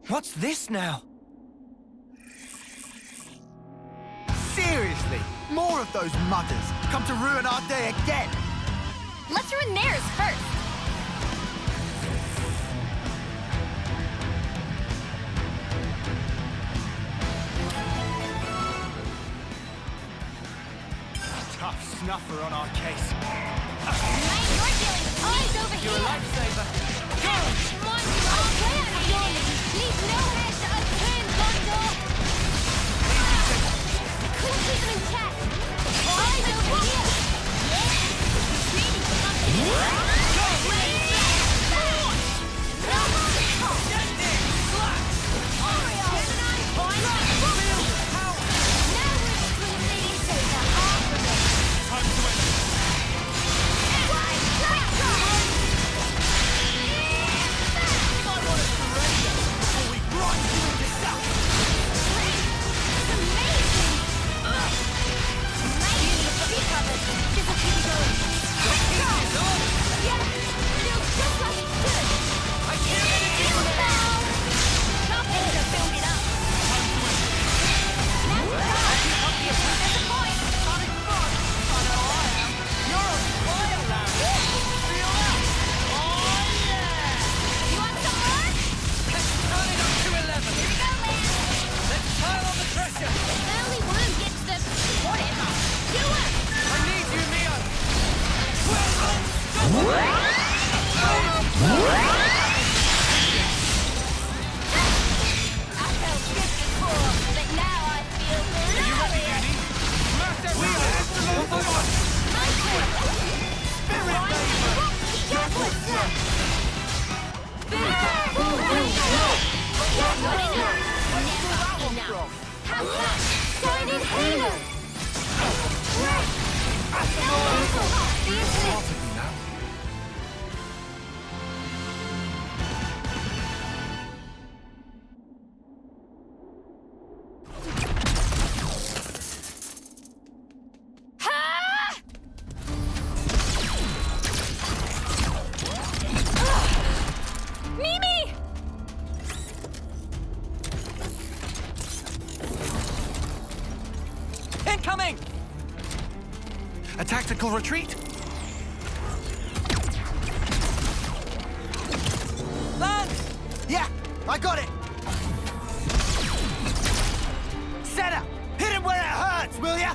What's this now? Seriously, more of those mudders come to ruin our day again. Let's ruin theirs first. Tough snuffer on our case. Mate, you're dealing with eyes over You're a here. lifesaver. Go! I'll play out of your leave no head to unturn, Gondo. Couldn't keep them in check. Eyes over here. Really something. Incoming! A tactical retreat? Land! Yeah, I got it! Senna, hit him where it hurts, will ya?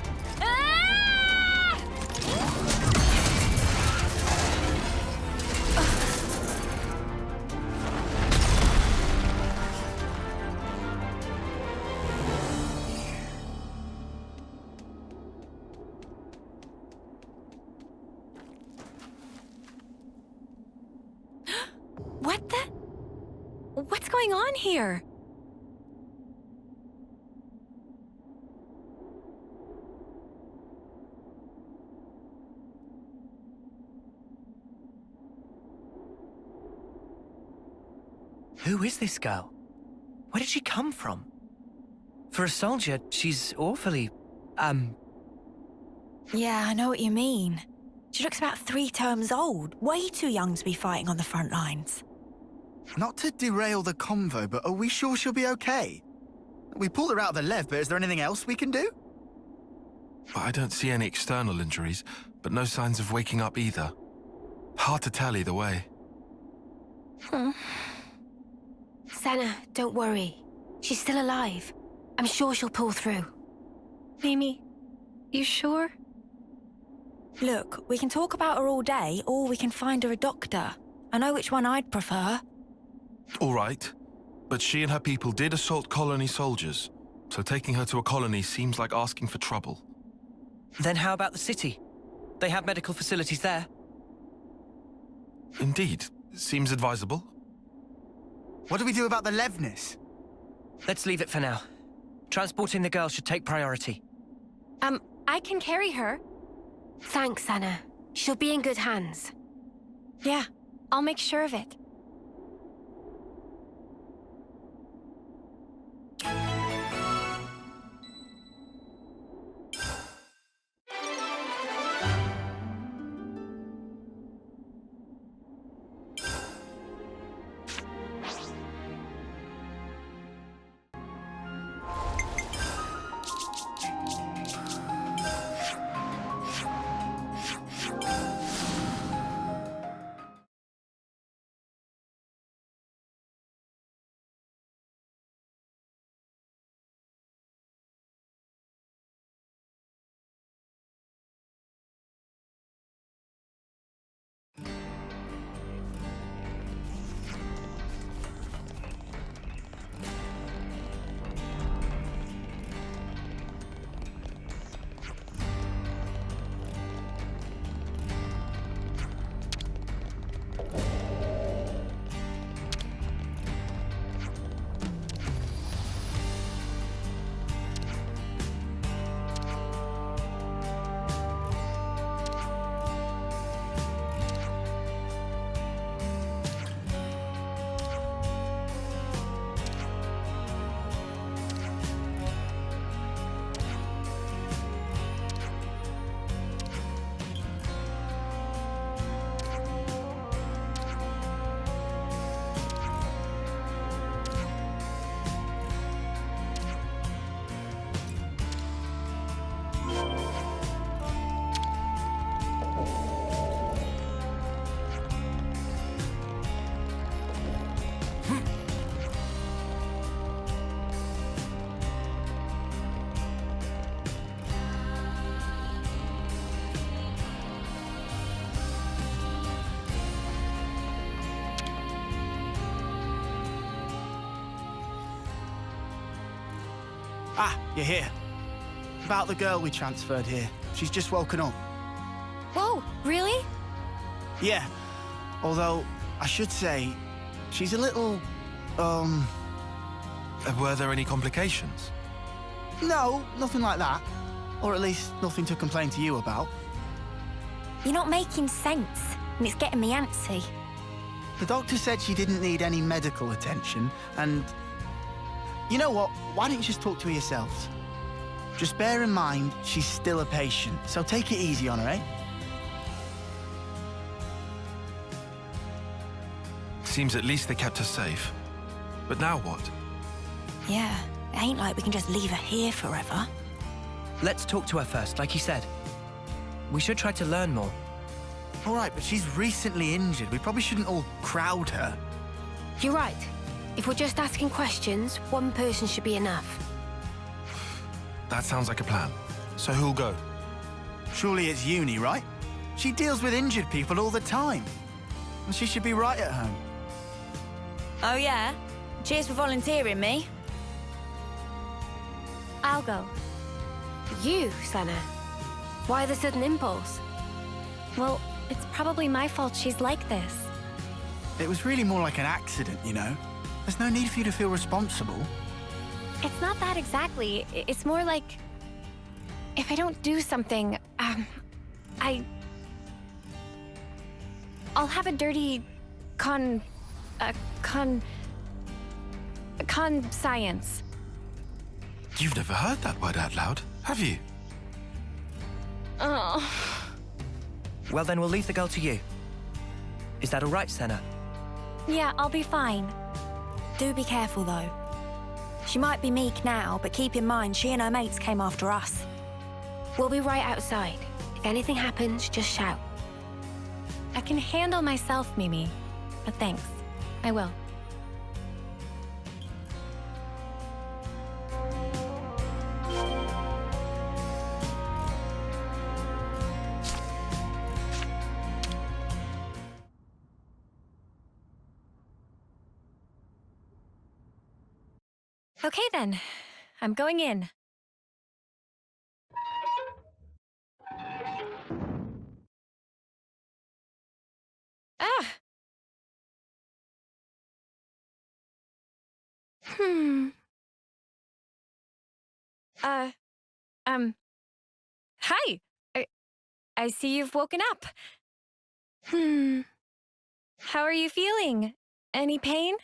What the? What's going on here? Who is this girl? Where did she come from? For a soldier, she's awfully, Yeah, I know what you mean. She looks about 3 terms old. Way too young to be fighting on the front lines. Not to derail the convo, but are we sure she'll be okay? We pulled her out of the Lev, but is there anything else we can do? I don't see any external injuries, but no signs of waking up either. Hard to tell either way. Senna, don't worry. She's still alive. I'm sure she'll pull through. Mimi, you sure? Look, we can talk about her all day, or we can find her a doctor. I know which one I'd prefer. All right, but she and her people did assault colony soldiers, so taking her to a colony seems like asking for trouble. then how about the city? They have medical facilities there. Indeed, seems advisable. What do we do about the Levnis? Let's leave it for now. Transporting the girl should take priority. I can carry her. Thanks, Anna. She'll be in good hands. Yeah, I'll make sure of it. Ah, you're here. About the girl we transferred here. She's just woken up. Whoa, really? Yeah. Although, I should say, she's a little, Were there any complications? No, nothing like that. Or at least nothing to complain to you about. You're not making sense, and it's getting me antsy. The doctor said she didn't need any medical attention, and... You know what? Why don't you just talk to her yourselves? Just bear in mind, she's still a patient, so take it easy on her, eh? Seems at least they kept her safe. But now what? Yeah, it ain't like we can just leave her here forever. Let's talk to her first, like you said. We should try to learn more. All right, but she's recently injured. We probably shouldn't all crowd her. You're right. If we're just asking questions, one person should be enough. That sounds like a plan. So who'll go? Surely it's Uni, right? She deals with injured people all the time. And she should be right at home. Oh, yeah? Cheers for volunteering me. I'll go. You, Senna. Why the sudden impulse? Well, it's probably my fault she's like this. It was really more like an accident, you know? There's no need for you to feel responsible. It's not that exactly. It's more like... if I don't do something, I'll have a dirty... science. You've never heard that word out loud, have you? Oh. Well, then we'll leave the girl to you. Is that all right, Senna? Yeah, I'll be fine. Do be careful, though. She might be meek now, but keep in mind she and her mates came after us. We'll be right outside. If anything happens, just shout. I can handle myself, Mimi. But thanks. I will. Okay then, I'm going in. Ah! Hi! I see you've woken up. How are you feeling? Any pain?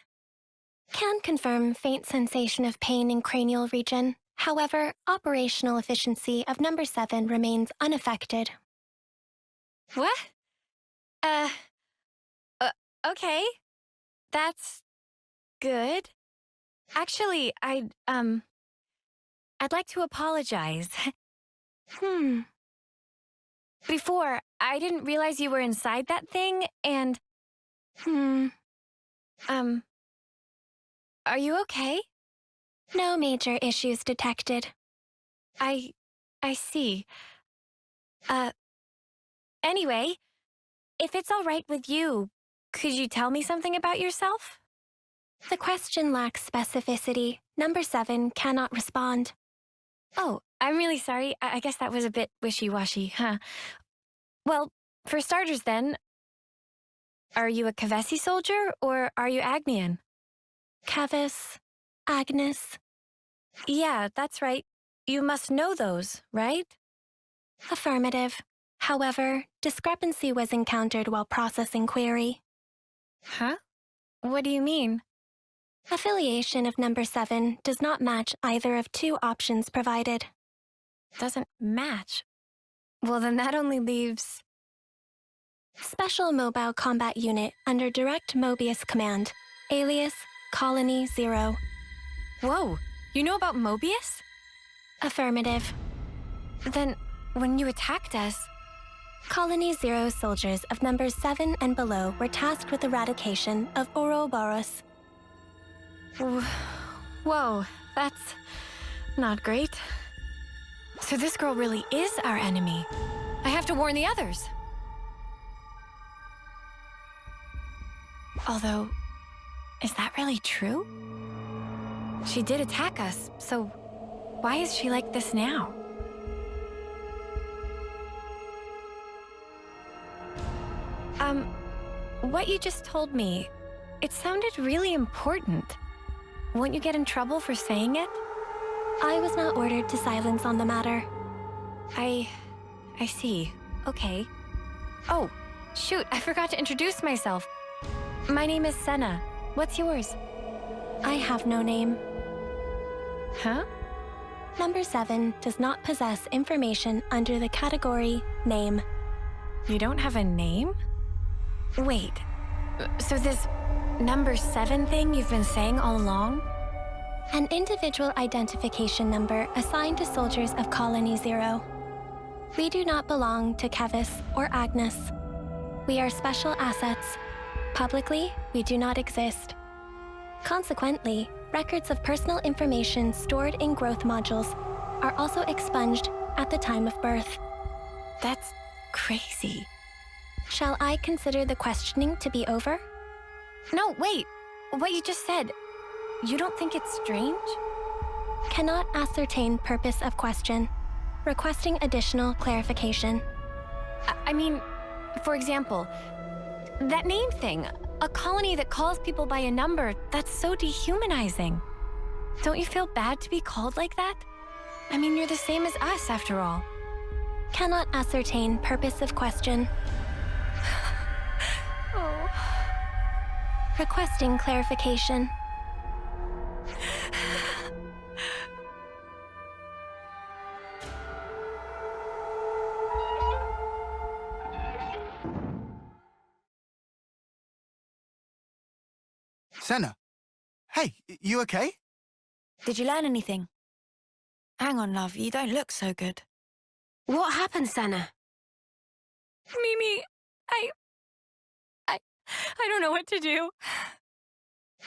Can confirm faint sensation of pain in cranial region. However, operational efficiency of number 7 remains unaffected. What? Okay. That's good. Actually, I'd like to apologize. Before, I didn't realize you were inside that thing, and... Are you okay? No major issues detected. I see. Anyway, if it's all right with you, could you tell me something about yourself? The question lacks specificity. Number 7 cannot respond. Oh, I'm really sorry. I guess that was a bit wishy-washy, huh? Well, for starters then, are you a Kavesi soldier or are you Agnian? Kavis, Agnes. Yeah, that's right. You must know those, right? Affirmative. However, discrepancy was encountered while processing query. Huh? What do you mean? Affiliation of number 7 does not match either of 2 options provided. Doesn't match. Well, then that only leaves... Special Mobile Combat Unit under direct Mobius command. Alias, Colony 0. Whoa, you know about Mobius? Affirmative. Then, when you attacked us... Colony 0 soldiers of numbers 7 and below were tasked with eradication of Ouroboros. Whoa, that's not great. So this girl really is our enemy. I have to warn the others. Although, is that really true? She did attack us, so why is she like this now? What you just told me, it sounded really important. Won't you get in trouble for saying it? I was not ordered to silence on the matter. I see. Okay. Oh, shoot, I forgot to introduce myself. My name is Senna. What's yours? I have no name. Huh? Number 7 does not possess information under the category name. You don't have a name? Wait, so this number 7 thing you've been saying all along? An individual identification number assigned to soldiers of Colony 0. We do not belong to Kevis or Agnes. We are special assets. Publicly, we do not exist. Consequently, records of personal information stored in growth modules are also expunged at the time of birth. That's crazy. Shall I consider the questioning to be over? No, wait. What you just said, you don't think it's strange? Cannot ascertain purpose of question. Requesting additional clarification. I mean, for example, that name thing, a colony that calls people by a number, that's so dehumanizing. Don't you feel bad to be called like that? I mean, you're the same as us, after all. Cannot ascertain purpose of question. Oh. Requesting clarification. Senna? Hey, you okay? Did you learn anything? Hang on, love, you don't look so good. What happened, Senna? Mimi, I don't know what to do.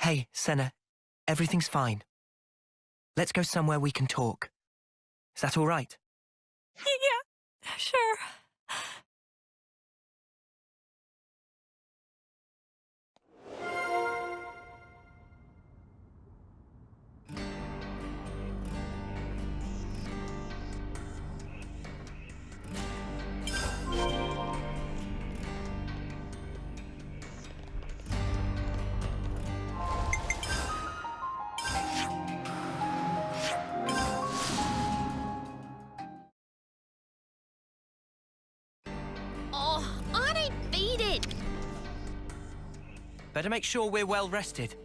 Hey, Senna. Everything's fine. Let's go somewhere we can talk. Is that all right? Yeah, sure. Oh, I don't feed it. Better make sure we're well rested.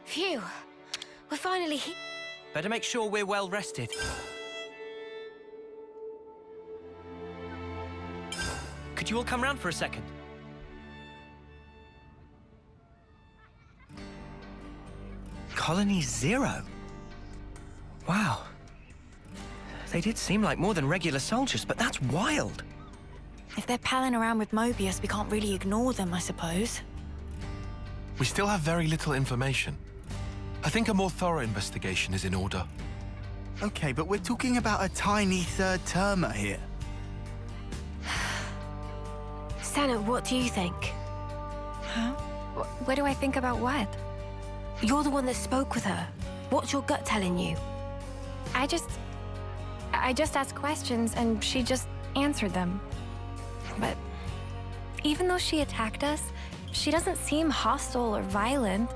Phew, we're finally... Better make sure we're well rested. Could you all come round for a second? Colony 0? Wow. They did seem like more than regular soldiers, but that's wild. If they're palling around with Mobius, we can't really ignore them, I suppose. We still have very little information. I think a more thorough investigation is in order. Okay, but we're talking about a tiny third termer here. Senna, what do you think? Huh? What do I think about what? You're the one that spoke with her. What's your gut telling you? I just asked questions and she just answered them. But even though she attacked us, she doesn't seem hostile or violent.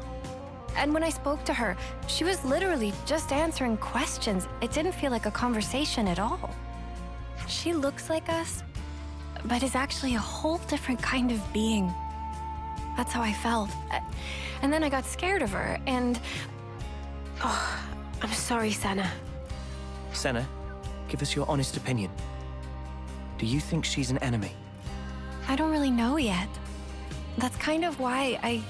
And when I spoke to her, she was literally just answering questions. It didn't feel like a conversation at all. She looks like us, but is actually a whole different kind of being. That's how I felt. And then I got scared of her, and... Oh, I'm sorry, Senna. Senna, give us your honest opinion. Do you think she's an enemy? I don't really know yet. That's kind of why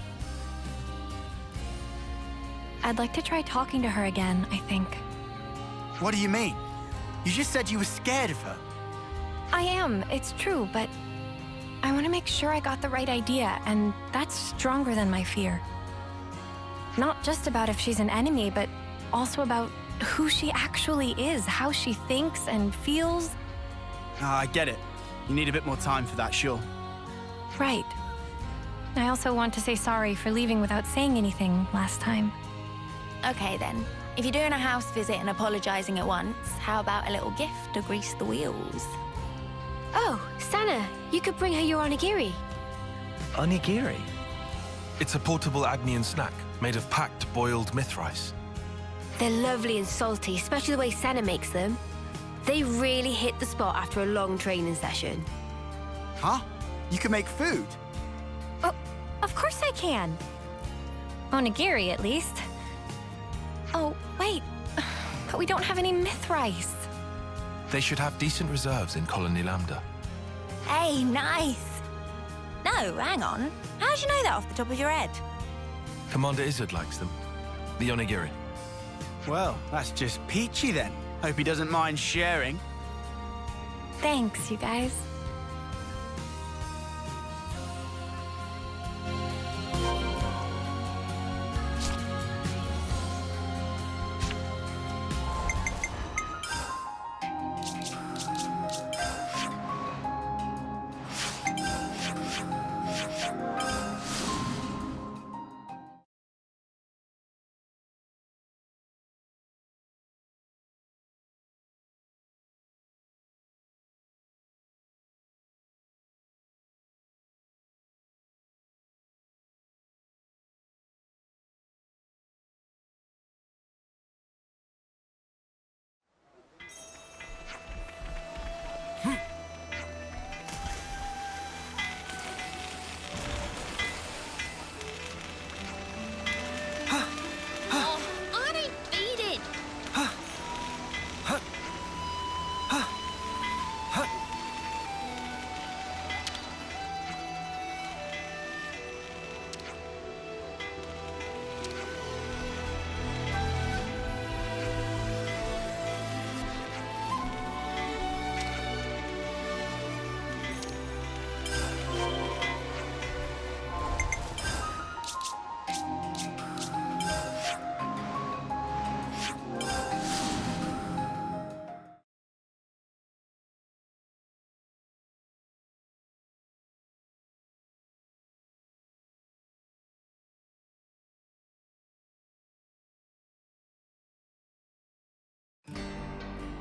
I'd like to try talking to her again, I think. What do you mean? You just said you were scared of her. I am, it's true, but I want to make sure I got the right idea, and that's stronger than my fear. Not just about if she's an enemy, but also about who she actually is, how she thinks and feels. I get it. You need a bit more time for that, sure. Right. I also want to say sorry for leaving without saying anything last time. Okay then. If you're doing a house visit and apologizing at once, how about a little gift to grease the wheels? Oh, Sana, you could bring her your onigiri. Onigiri? It's a portable Agnian snack made of packed boiled myth rice. They're lovely and salty, especially the way Sana makes them. They really hit the spot after a long training session. Huh? You can make food? Oh, of course I can. Onigiri, at least. Oh, wait. But we don't have any myth rice. They should have decent reserves in Colony Lambda. Hey, nice. No, hang on. How'd you know that off the top of your head? Commander Izzard likes them. The onigiri. Well, that's just peachy then. Hope he doesn't mind sharing. Thanks, you guys.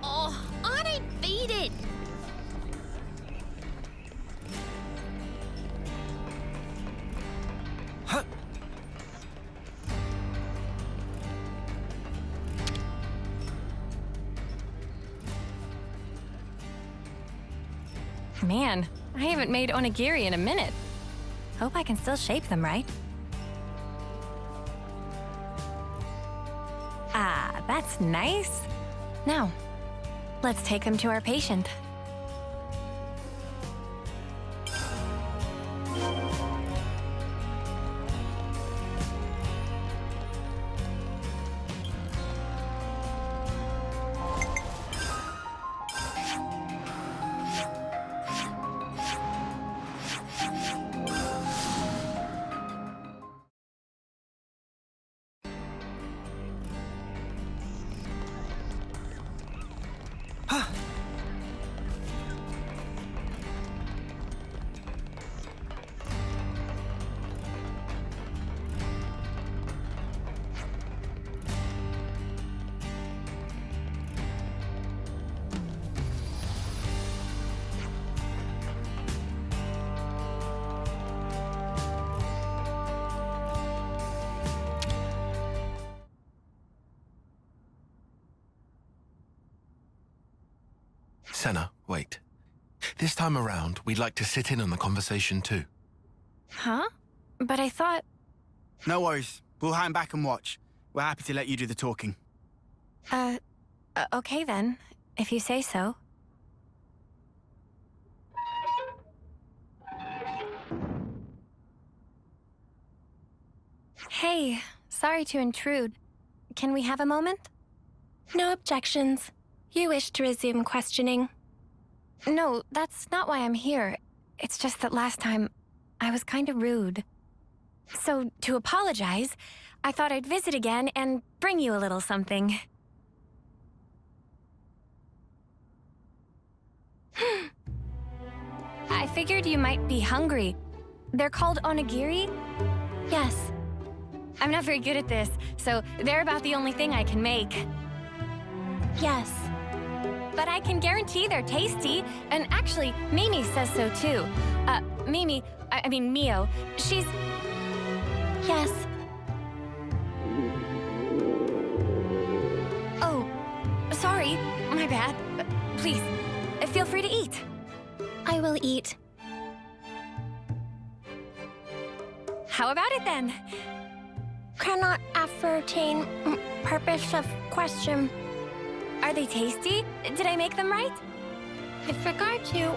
Oh, I don't feed it. Man, I haven't made onigiri in a minute. Hope I can still shape them right. Ah, that's nice. Now, let's take them to our patient. Senna, wait. This time around, we'd like to sit in on the conversation too. Huh? But I thought... No worries. We'll hang back and watch. We're happy to let you do the talking. Okay then, if you say so. Hey, sorry to intrude. Can we have a moment? No objections. You wish to resume questioning. No, that's not why I'm here. It's just that last time, I was kind of rude. So, to apologize, I thought I'd visit again and bring you a little something. I figured you might be hungry. they're called onigiri? Yes. I'm not very good at this, so they're about the only thing I can make. Yes. But I can guarantee they're tasty, and actually, Mimi says so too. I mean Mio, she's... Yes. Oh, sorry, my bad. Please, feel free to eat. I will eat. How about it then? Cannot ascertain purpose of question. Are they tasty? Did I make them right? With regard to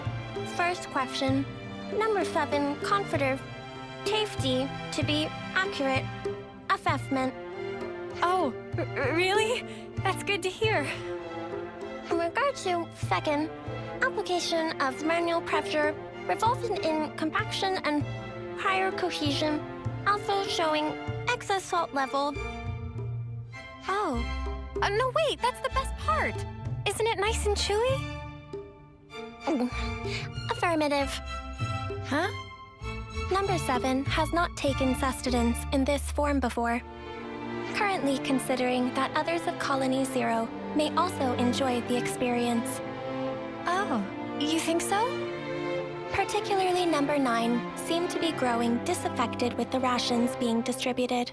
first question, number 7, confident, tasty, to be accurate, assessment. Oh, really? That's good to hear. In regard to second, application of manual pressure resulting in compaction and higher cohesion, also showing excess salt level. Oh. No, wait, that's the best part. Isn't it nice and chewy? Affirmative. Huh? Number 7 has not taken sustenance in this form before. Currently considering that others of Colony 0 may also enjoy the experience. Oh, you think so? Particularly number 9 seem to be growing disaffected with the rations being distributed.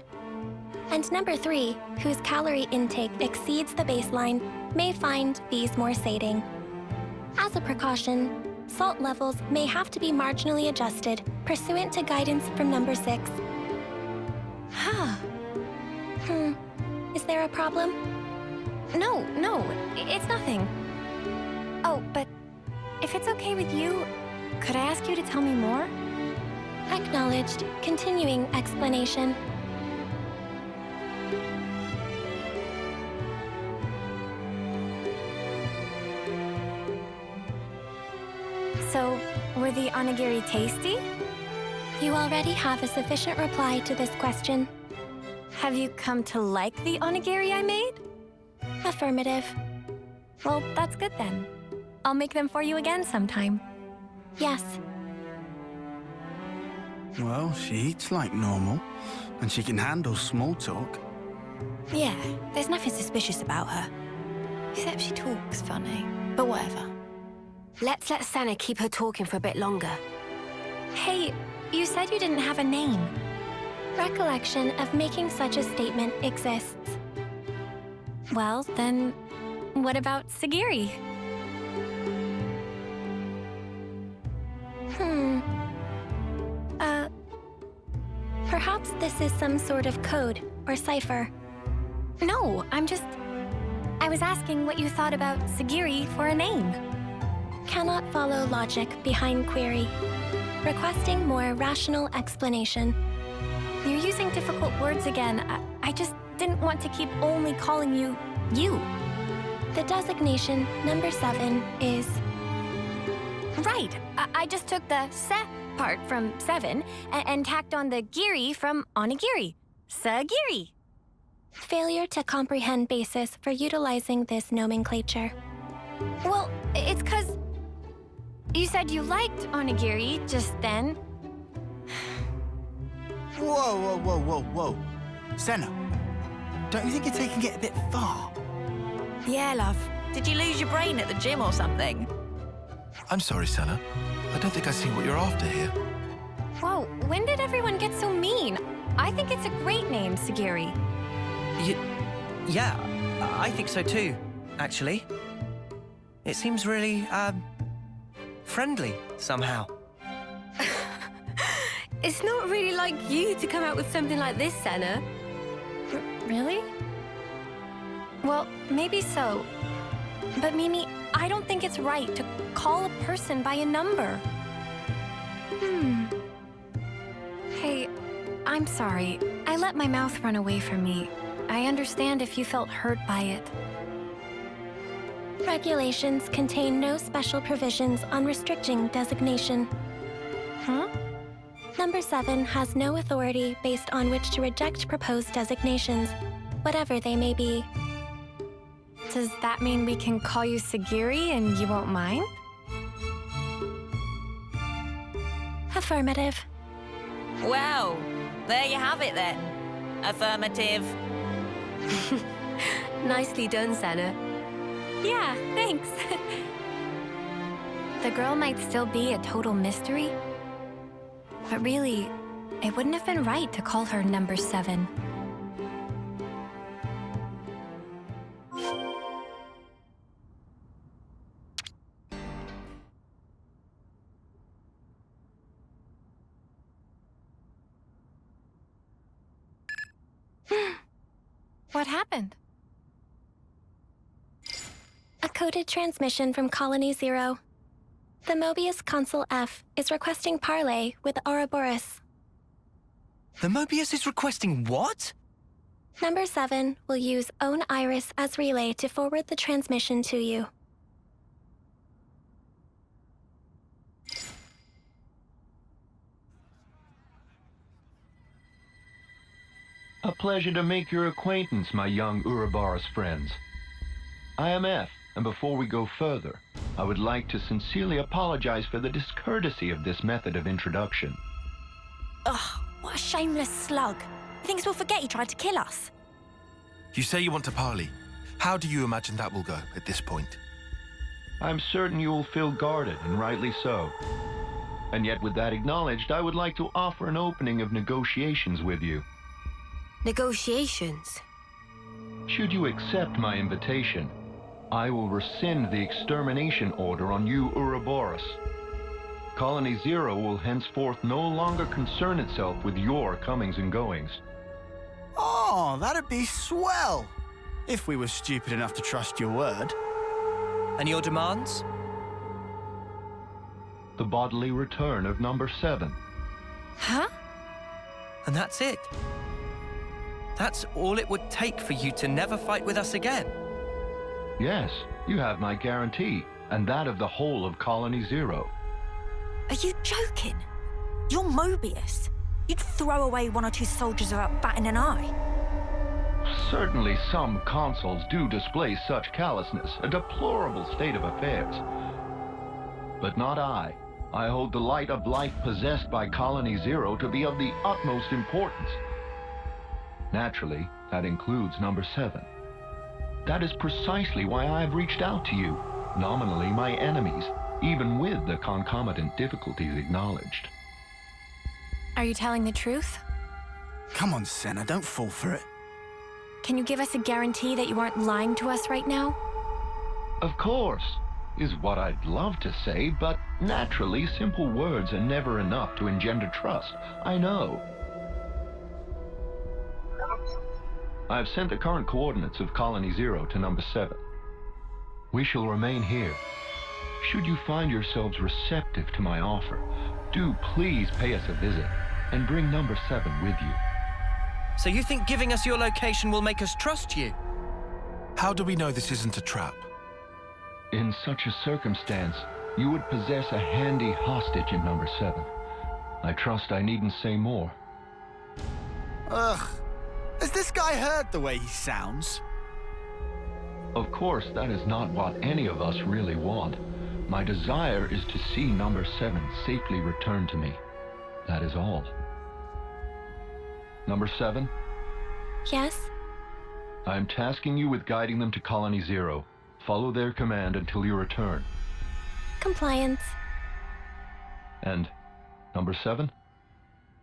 And number 3, whose calorie intake exceeds the baseline, may find these more sating. As a precaution, salt levels may have to be marginally adjusted pursuant to guidance from number 6. Huh. Is there a problem? No, it's nothing. Oh, but if it's okay with you, could I ask you to tell me more? Acknowledged. Continuing explanation. So, were the onigiri tasty? You already have a sufficient reply to this question. Have you come to like the onigiri I made? Affirmative. Well, that's good then. I'll make them for you again sometime. Yes. Well, she eats like normal, and she can handle small talk. Yeah, there's nothing suspicious about her. Except she talks funny. But whatever. Let's let Senna keep her talking for a bit longer. Hey, you said you didn't have a name. Recollection of making such a statement exists. Well, then, what about Segiri? Perhaps this is some sort of code or cipher. No, I was asking what you thought about Segiri for a name. Cannot follow logic behind query. Requesting more rational explanation. You're using difficult words again. I just didn't want to keep only calling you, you. The designation number 7 is... Right. I just took the se part from 7 and tacked on the giri from onigiri. Segiri. Failure to comprehend basis for utilizing this nomenclature. Well, it's 'cause you said you liked onigiri just then. Whoa. Senna, don't you think you're taking it a bit far? Yeah, love. Did you lose your brain at the gym or something? I'm sorry, Senna. I don't think I see what you're after here. Whoa, when did everyone get so mean? I think it's a great name, Segiri. Yeah, I think so too, actually. It seems really, friendly, somehow. It's not really like you to come out with something like this, Senna. Really? Well, maybe so. But Mimi, I don't think it's right to call a person by a number. Hey, I'm sorry. I let my mouth run away from me. I understand if you felt hurt by it. Regulations contain no special provisions on restricting designation. Huh? Number 7 has no authority based on which to reject proposed designations, whatever they may be. Does that mean we can call you Segiri and you won't mind? Affirmative. Well, there you have it then. Affirmative. Nicely done, Senna. Yeah, thanks. The girl might still be a total mystery, but really, it wouldn't have been right to call her number 7. What happened? A coded transmission from Colony Zero. The Mobius Consul F is requesting parley with Ouroboros. The Mobius is requesting what? Number 7 will use Own Iris as relay to forward the transmission to you. A pleasure to make your acquaintance, my young Ouroboros friends. I am F, and before we go further, I would like to sincerely apologize for the discourtesy of this method of introduction. Ugh, what a shameless slug. He thinks we'll forget he tried to kill us. You say you want to parley. How do you imagine that will go at this point? I'm certain you will feel guarded, and rightly so. And yet with that acknowledged, I would like to offer an opening of negotiations with you. Negotiations. Should you accept my invitation, I will rescind the extermination order on you, Ouroboros. Colony Zero will henceforth no longer concern itself with your comings and goings. Oh, that'd be swell. If we were stupid enough to trust your word. And your demands? The bodily return of number 7. Huh? And that's it? That's all it would take for you to never fight with us again? Yes, you have my guarantee, and that of the whole of Colony Zero. Are you joking? You're Mobius. You'd throw away 1 or 2 soldiers without batting an eye. Certainly some consuls do display such callousness, a deplorable state of affairs. But not I. I hold the light of life possessed by Colony Zero to be of the utmost importance. Naturally, that includes number 7. That is precisely why I have reached out to you, nominally my enemies, even with the concomitant difficulties acknowledged. Are you telling the truth? Come on, Senna, don't fall for it. Can you give us a guarantee that you aren't lying to us right now? Of course, is what I'd love to say, but naturally simple words are never enough to engender trust, I know. I've sent the current coordinates of Colony Zero to number 7. We shall remain here. Should you find yourselves receptive to my offer, do please pay us a visit and bring number 7 with you. So you think giving us your location will make us trust you? How do we know this isn't a trap? In such a circumstance, you would possess a handy hostage in number 7. I trust I needn't say more. Ugh. Has this guy heard the way he sounds? Of course, that is not what any of us really want. My desire is to see number 7 safely returned to me. That is all. Number 7, Yes? I am tasking you with guiding them to Colony Zero. Follow their command until you return. Compliance. And number 7,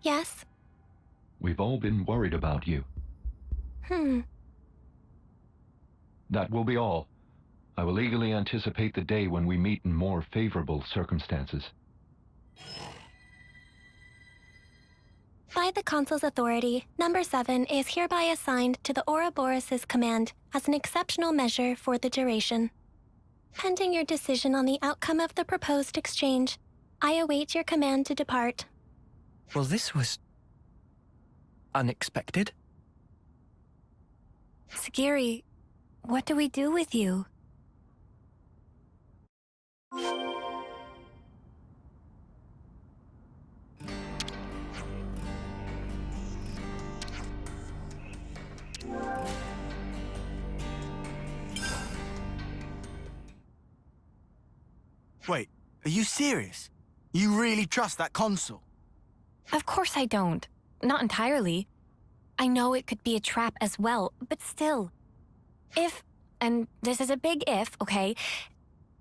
Yes? we've all been worried about you. That will be all. I will eagerly anticipate the day when we meet in more favorable circumstances. By the Consul's authority, number 7 is hereby assigned to the Ouroboros' command as an exceptional measure for the duration. Pending your decision on the outcome of the proposed exchange, I await your command to depart. Well, this was unexpected. Segiri, what do we do with you? Wait, are you serious? You really trust that consul? Of course I don't. Not entirely. I know it could be a trap as well, but still. If, and this is a big if, okay?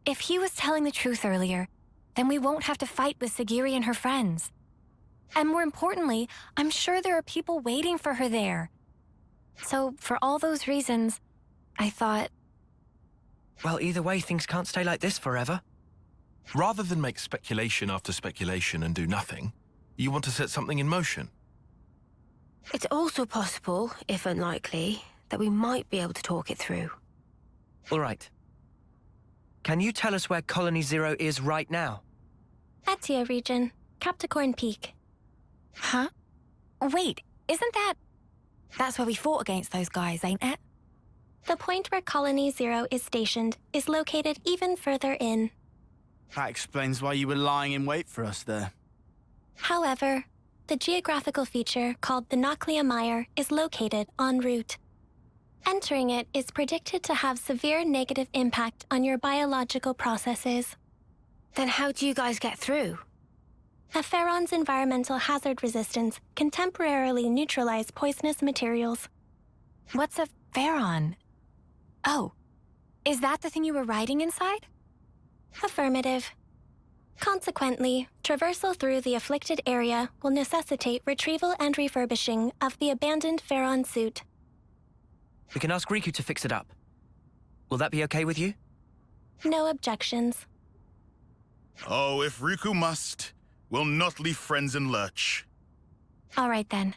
If he was telling the truth earlier, then we won't have to fight with Segiri and her friends. And more importantly, I'm sure there are people waiting for her there. So, for all those reasons, I thought... Well, either way, things can't stay like this forever. Rather than make speculation after speculation and do nothing, you want to set something in motion. It's also possible, if unlikely, that we might be able to talk it through. All right. Can you tell us where Colony Zero is right now? Etia region, Capricorn Peak. Huh? Wait, isn't that... That's where we fought against those guys, ain't it? The point where Colony Zero is stationed is located even further in. That explains why you were lying in wait for us there. However, the geographical feature called the Noclia Mire is located en route. Entering it is predicted to have severe negative impact on your biological processes. Then how do you guys get through? A Pharaon's environmental hazard resistance can temporarily neutralize poisonous materials. What's a Pharaon? Oh, is that the thing you were riding inside? Affirmative. Consequently, traversal through the afflicted area will necessitate retrieval and refurbishing of the abandoned Pharaon suit. We can ask Riku to fix it up. Will that be okay with you? No objections. Oh, if Riku must, we'll not leave friends in lurch. All right then.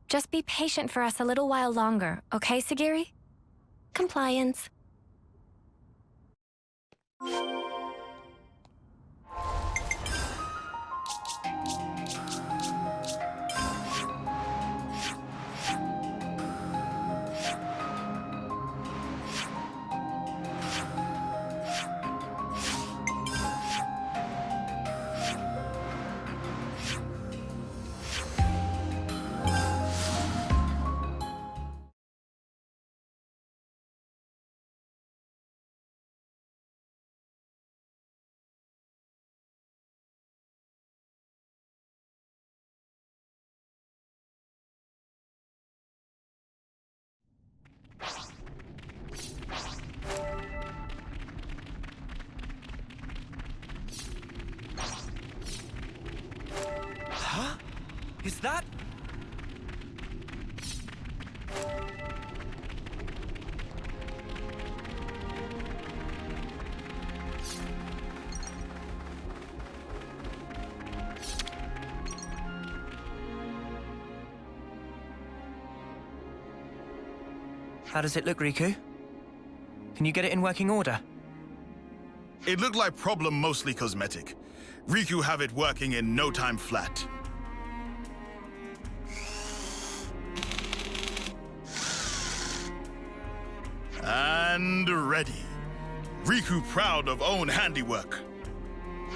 Just be patient for us a little while longer, okay, Segiri? Compliance. Huh? Is that... How does it look, Riku? Can you get it in working order? It looked like problem mostly cosmetic. Riku have it working in no time flat. And ready. Riku proud of own handiwork.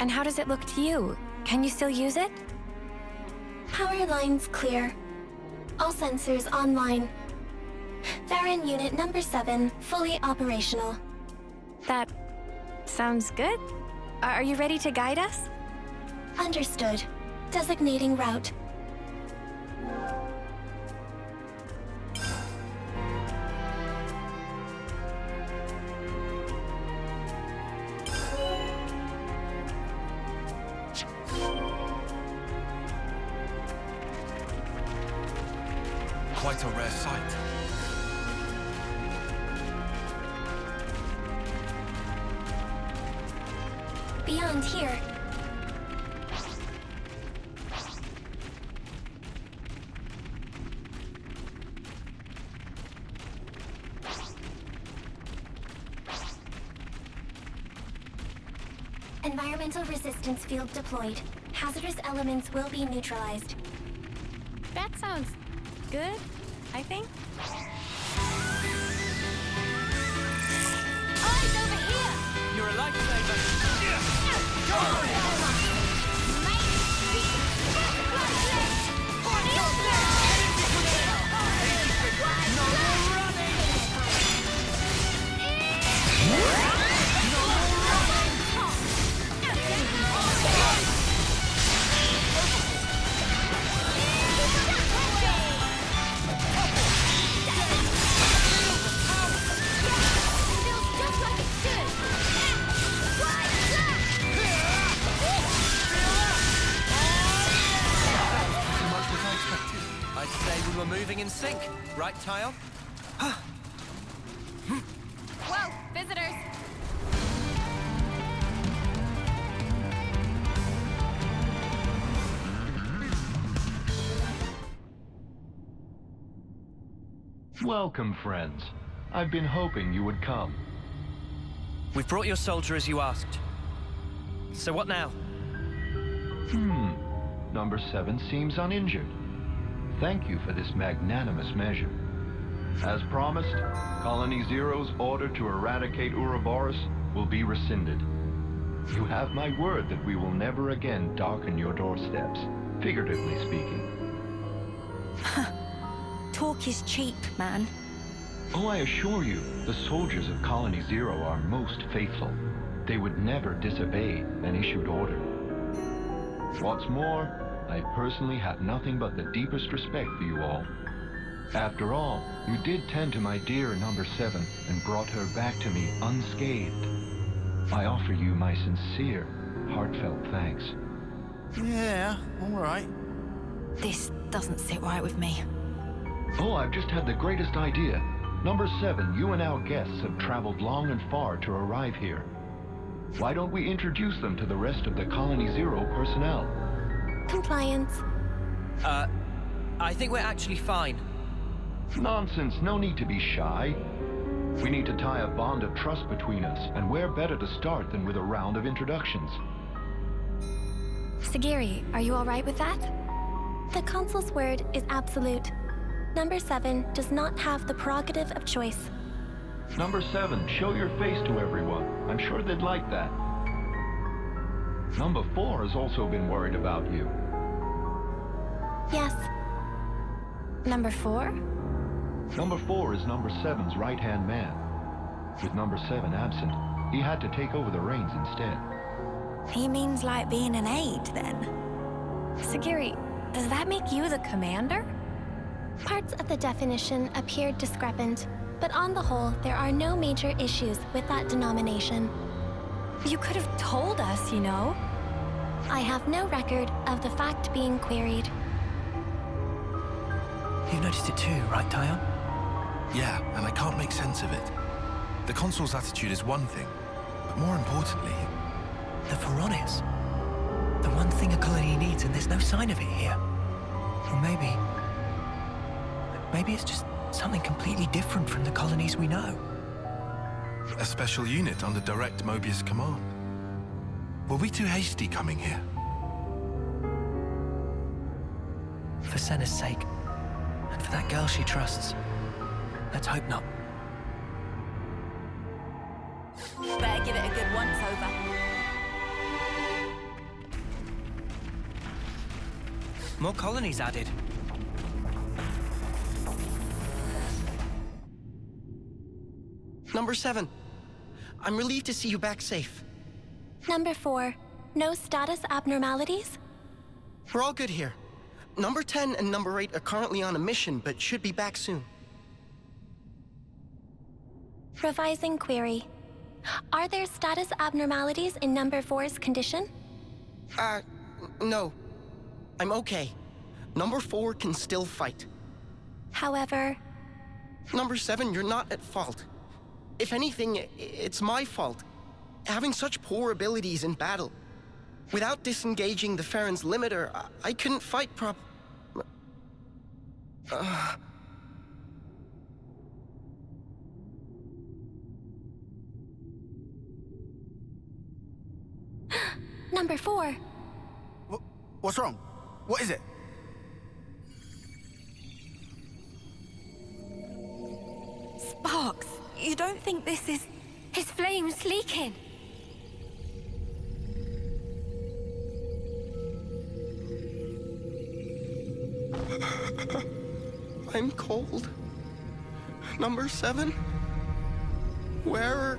And how does it look to you? Can you still use it? Power lines clear. All sensors online. Farron Unit number 7, fully operational. That sounds good. Are you ready to guide us? Understood. Designating route. Quite a rare sight. Beyond here. Environmental resistance field deployed. Hazardous elements will be neutralized. That sounds good, I think. Eyes over here! You're a lifesaver. sync, right, Tile? Whoa, visitors! Welcome, friends. I've been hoping you would come. We've brought your soldier as you asked. So what now? Number 7 seems uninjured. Thank you for this magnanimous measure. As promised, Colony Zero's order to eradicate Ouroboros will be rescinded. You have my word that we will never again darken your doorsteps, figuratively speaking. Talk is cheap, man. Oh, I assure you, the soldiers of Colony Zero are most faithful. They would never disobey an issued order. What's more, I personally have nothing but the deepest respect for you all. After all, you did tend to my dear number 7 and brought her back to me unscathed. I offer you my sincere, heartfelt thanks. Yeah, all right. This doesn't sit right with me. Oh, I've just had the greatest idea. Number 7, you and our guests have traveled long and far to arrive here. Why don't we introduce them to the rest of the Colony Zero personnel? Compliance. I think we're actually fine. Nonsense, no need to be shy. We need to tie a bond of trust between us, and where better to start than with a round of introductions? Segiri, are you all right with that? The Consul's word is absolute. Number 7 does not have the prerogative of choice. Number 7, show your face to everyone. I'm sure they'd like that. Number 4 has also been worried about you. Yes. Number 4? Number 4 is Number 7's right-hand man. With Number 7 absent, he had to take over the reins instead. He means like being an aide, then? Segiri, does that make you the commander? Parts of the definition appeared discrepant, but on the whole, there are no major issues with that denomination. You could have told us, you know. I have no record of the fact being queried. You noticed it too, right, Tile? Yeah, and I can't make sense of it. The Consul's attitude is one thing, but more importantly... The Pharaonis. The one thing a colony needs, and there's no sign of it here. Or maybe it's just something completely different from the colonies we know. A special unit under direct Mobius command. Were we too hasty coming here? For Senna's sake, and for that girl she trusts, let's hope not. Better give it a good once-over. More colonies added. Number 7, I'm relieved to see you back safe. Number 4, no status abnormalities? We're all good here. Number 10 and Number 8 are currently on a mission, but should be back soon. Revising query. Are there status abnormalities in Number 4's condition? No. I'm okay. Number 4 can still fight. However... Number 7, you're not at fault. If anything, it's my fault. Having such poor abilities in battle. Without disengaging the Farron's limiter, I couldn't fight Number 4. What's wrong? What is it? Sparks, you don't think this is... His flame's leaking. I'm cold. Number 7? Where...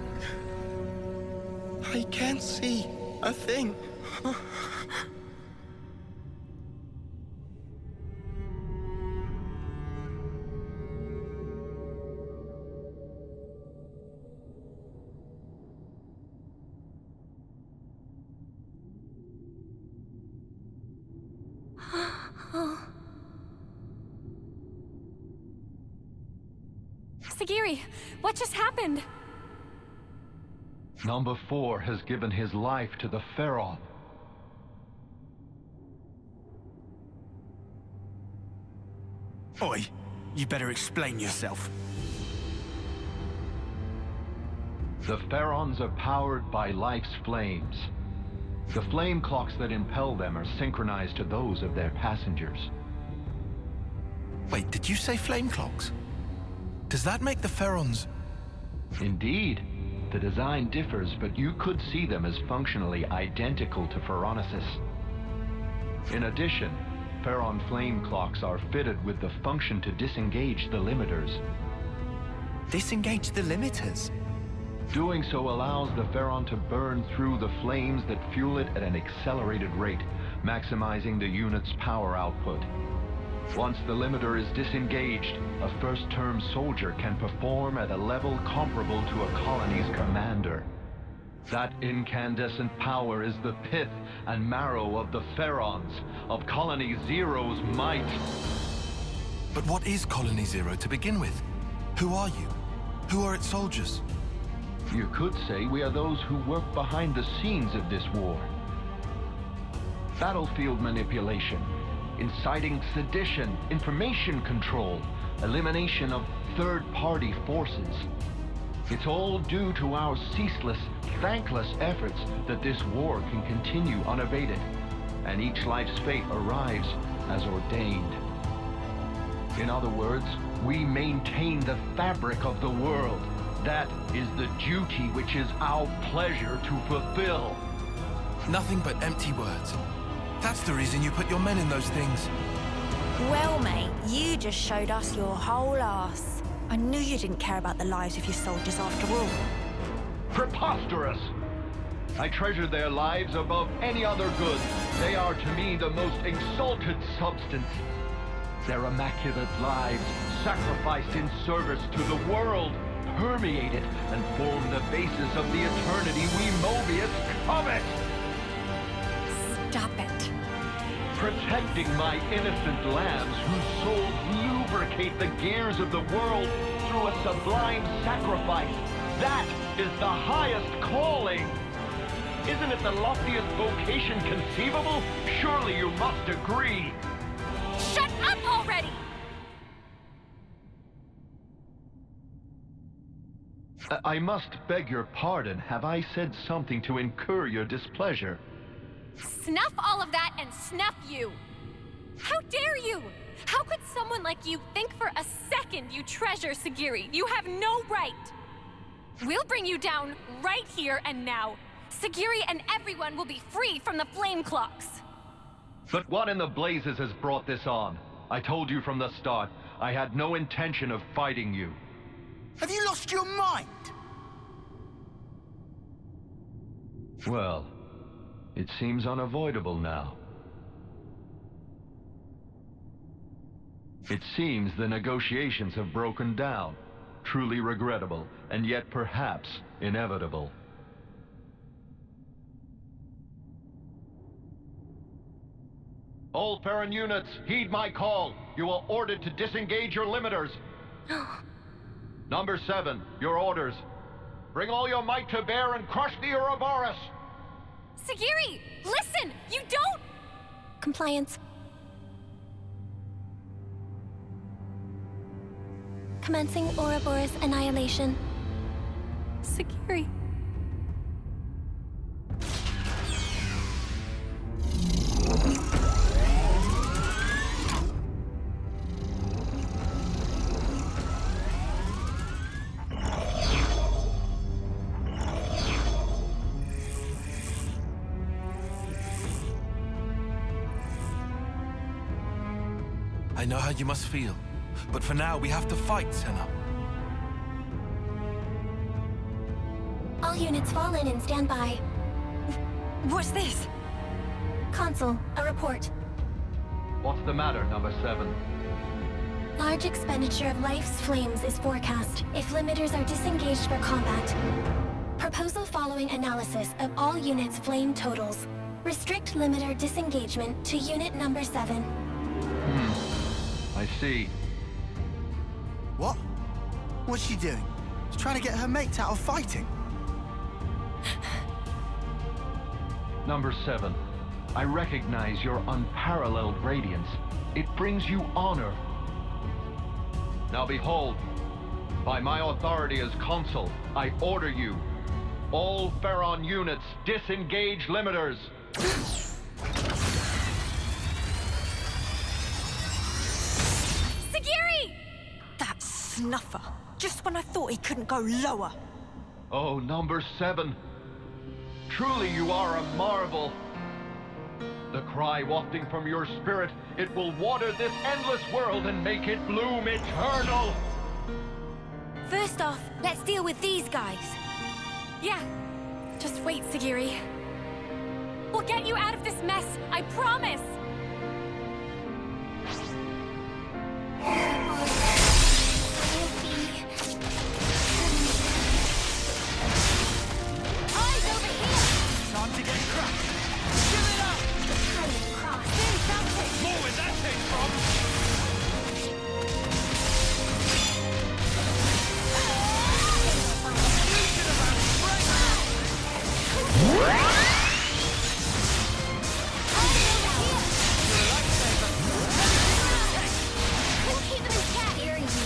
I can't see a thing. Segiri, what just happened? Number 4 has given his life to the Pharaon. Oi, you better explain yourself. The Pharaons are powered by life's flames. The flame clocks that impel them are synchronized to those of their passengers. Wait, did you say flame clocks? Does that make the Pharaons... Indeed. The design differs, but you could see them as functionally identical to Pharaonesis. In addition, Pharaon flame clocks are fitted with the function to disengage the limiters. Disengage the limiters? Doing so allows the Pharaon to burn through the flames that fuel it at an accelerated rate, maximizing the unit's power output. Once the limiter is disengaged, a first-term soldier can perform at a level comparable to a colony's commander. That incandescent power is the pith and marrow of the Pharaons, of Colony Zero's might. But what is Colony Zero to begin with? Who are you? Who are its soldiers? You could say we are those who work behind the scenes of this war. Battlefield manipulation, inciting sedition, information control, elimination of third-party forces. It's all due to our ceaseless, thankless efforts that this war can continue unabated, and each life's fate arrives as ordained. In other words, we maintain the fabric of the world. That is the duty which is our pleasure to fulfill. Nothing but empty words. That's the reason you put your men in those things. Well, mate, you just showed us your whole ass. I knew you didn't care about the lives of your soldiers after all. Preposterous! I treasure their lives above any other good. They are to me the most exalted substance. Their immaculate lives, sacrificed in service to the world, permeate it and form the basis of the eternity we Mobius covet! Stop it. Protecting my innocent lambs whose souls lubricate the gears of the world through a sublime sacrifice. That is the highest calling. Isn't it the loftiest vocation conceivable? Surely you must agree. Shut up already! I must beg your pardon. Have I said something to incur your displeasure? Snuff all of that and snuff you! How dare you! How could someone like you think for a second you treasure Segiri? You have no right! We'll bring you down right here and now. Segiri and everyone will be free from the flame clocks. But what in the blazes has brought this on? I told you from the start, I had no intention of fighting you. Have you lost your mind? Well, it seems unavoidable now. It seems the negotiations have broken down. Truly regrettable, and yet perhaps inevitable. All Pharaon units, heed my call. You are ordered to disengage your limiters. Number 7, your orders. Bring all your might to bear and crush the Ouroboros! Segiri, listen! You don't... Compliance. Commencing Ouroboros annihilation. Segiri. I know how you must feel, but for now we have to fight, Senna. All units fall in and stand by. What's this? Console, a report. What's the matter, number 7? Large expenditure of life's flames is forecast if limiters are disengaged for combat. Proposal following analysis of all units' flame totals. Restrict limiter disengagement to unit number 7. I see. What? What's she doing? She's trying to get her mates out of fighting. Number 7, I recognize your unparalleled radiance. It brings you honor. Now behold, by my authority as consul, I order you, all Pharaon units, disengage limiters. Segiri! That snuffer. Just when I thought he couldn't go lower. Oh, number 7. Truly you are a marvel. The cry wafting from your spirit, it will water this endless world and make it bloom eternal. First off, let's deal with these guys. Yeah. Just wait, Segiri. We'll get you out of this mess, I promise! Eyes over here! Time to get cracked. Give it up! There's something! More where that came from. Keep them in check! Hearing you,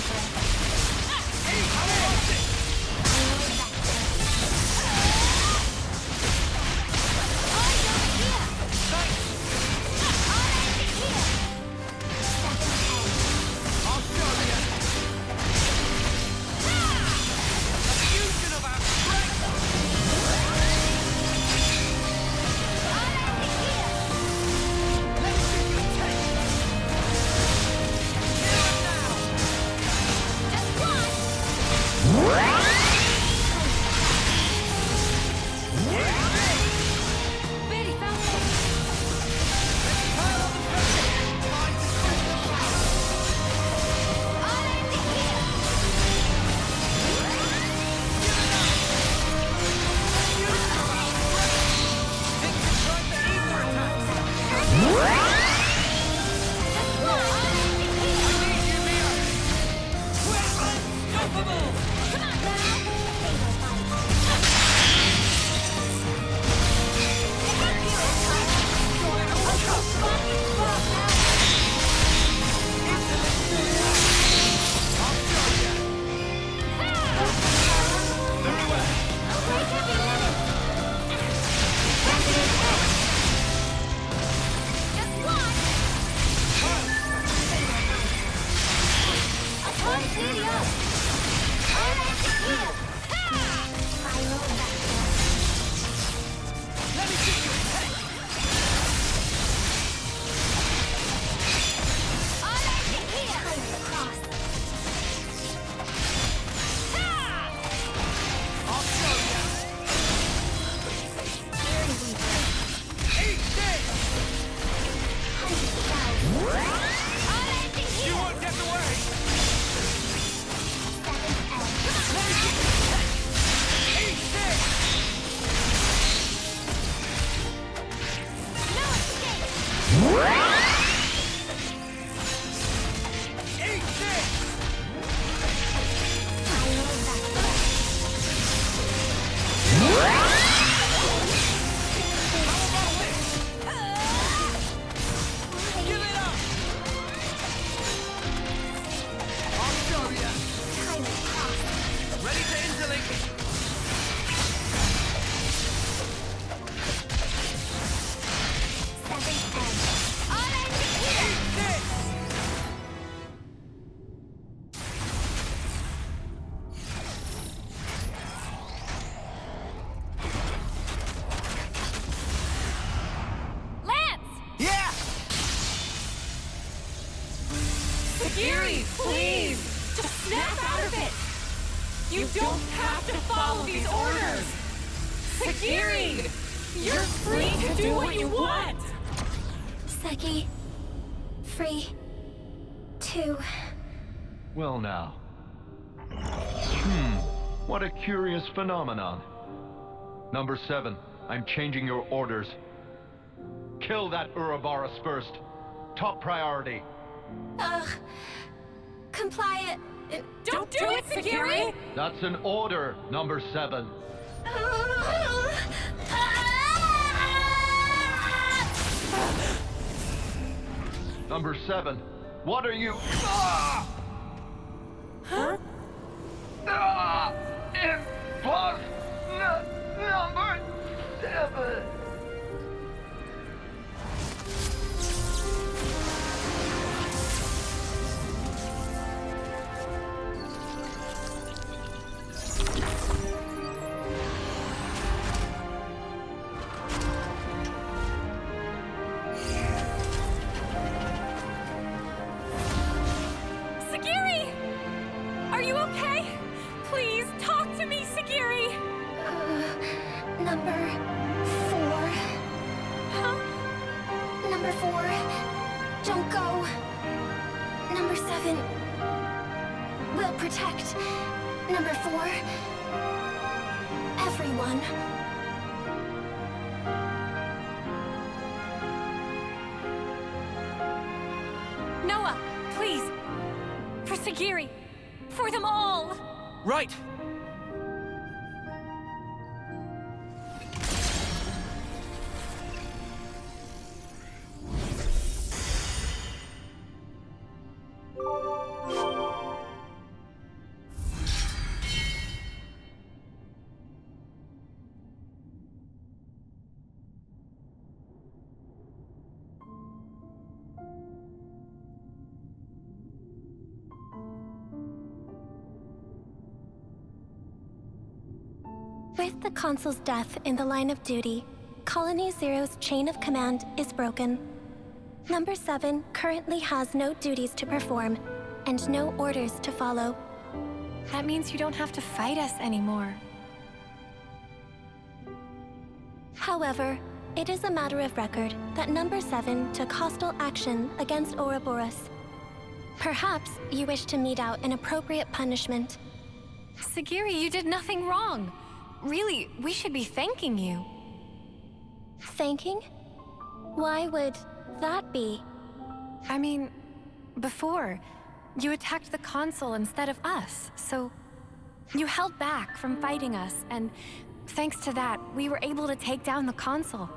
Segiri, please! Just snap out of it! You don't have to follow these orders! Segiri! You're free to do what you want! Seki, free to... Well now. What a curious phenomenon. Number 7, I'm changing your orders. Kill that Ouroboros first. Top priority. Comply it. Don't do it, Segiri! That's an order, number 7. Number 7, what are you? Huh? Plus number 7. Segiri! Are you okay? Please, talk to me, Segiri! Number 4. Huh? Number 4. Don't go. Number 7. Will protect. Number 4. Everyone. Noah, please. For Segiri. For them all. Right. With the Consul's death in the line of duty, Colony Zero's chain of command is broken. Number 7 currently has no duties to perform and no orders to follow. That means you don't have to fight us anymore. However, it is a matter of record that Number 7 took hostile action against Ouroboros. Perhaps you wish to mete out an appropriate punishment. Segiri, you did nothing wrong. Really, we should be thanking you. Thanking? Why would that be? I mean, before, you attacked the Consul instead of us, so you held back from fighting us, and thanks to that, we were able to take down the Consul.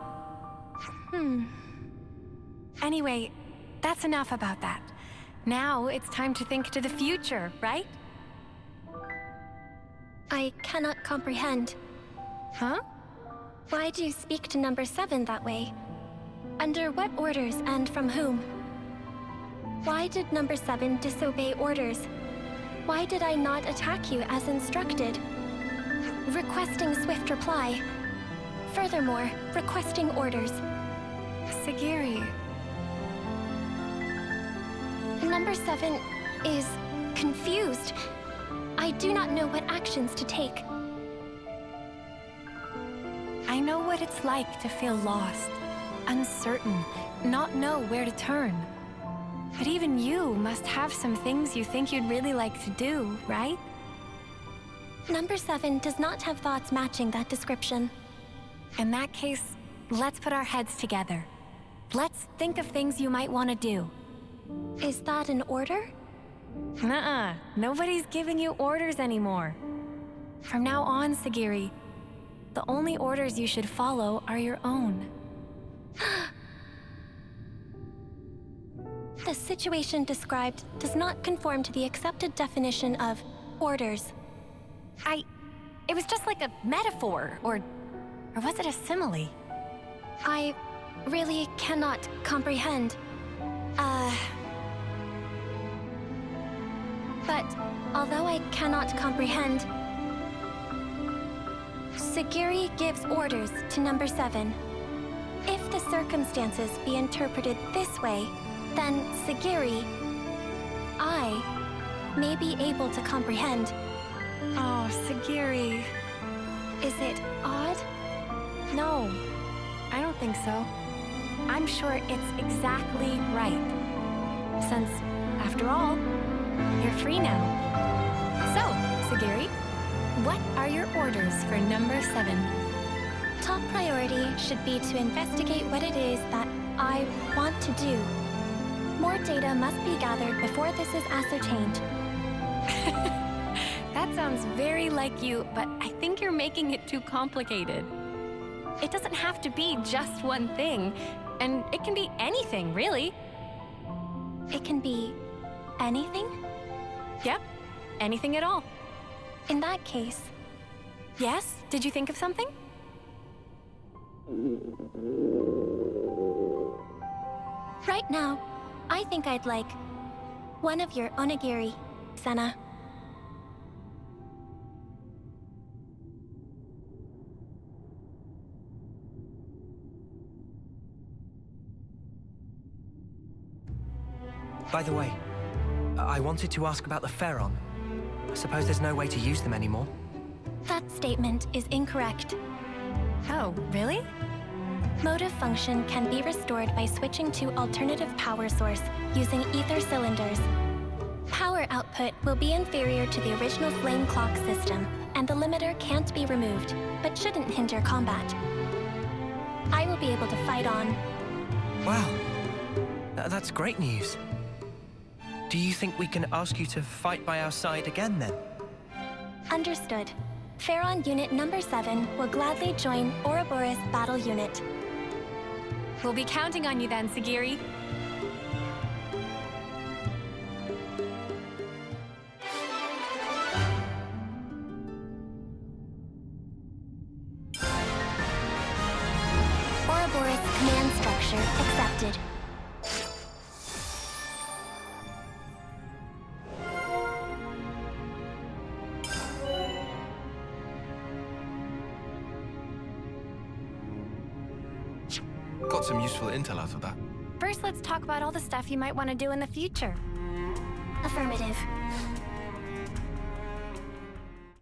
Anyway, that's enough about that. Now it's time to think to the future, right? I cannot comprehend. Huh? Why do you speak to Number 7 that way? Under what orders and from whom? Why did Number 7 disobey orders? Why did I not attack you as instructed? Requesting swift reply. Furthermore, requesting orders. Segiri. Number 7 is confused. I do not know what actions to take. I know what it's like to feel lost, uncertain, not know where to turn. But even you must have some things you think you'd really like to do, right? Number 7 does not have thoughts matching that description. In that case, let's put our heads together. Let's think of things you might want to do. Is that an order? Nuh-uh. Nobody's giving you orders anymore. From now on, Segiri, the only orders you should follow are your own. The situation described does not conform to the accepted definition of orders. It was just like a metaphor, or was it a simile? I really cannot comprehend. But although I cannot comprehend, Segiri gives orders to Number 7. If the circumstances be interpreted this way, then Segiri, I, may be able to comprehend. Oh, Segiri. Is it odd? No, I don't think so. I'm sure it's exactly right. Since, after all, you're free now. So, Segiri, what are your orders for Number 7? Top priority should be to investigate what it is that I want to do. More data must be gathered before this is ascertained. sounds very like you, but I think you're making it too complicated. It doesn't have to be just one thing, and it can be anything, really. It can be anything? Yep, anything at all. In that case, Yes? Did you think of something? right now, I think I'd like one of your onigiri, Senna. By the way, I wanted to ask about the Pharaon. I suppose there's no way to use them anymore. That statement is incorrect. Oh, really? Motive function can be restored by switching to alternative power source using ether cylinders. Power output will be inferior to the original flame clock system, and the limiter can't be removed, but shouldn't hinder combat. I will be able to fight on. Wow. That's great news. Do you think we can ask you to fight by our side again, then? Understood. Pharaon Unit Number 7 will gladly join Ouroboros Battle Unit. We'll be counting on you then, Segiri. Ouroboros command structure accepted. Got some useful intel out of that. First, let's talk about all the stuff you might want to do in the future. Affirmative.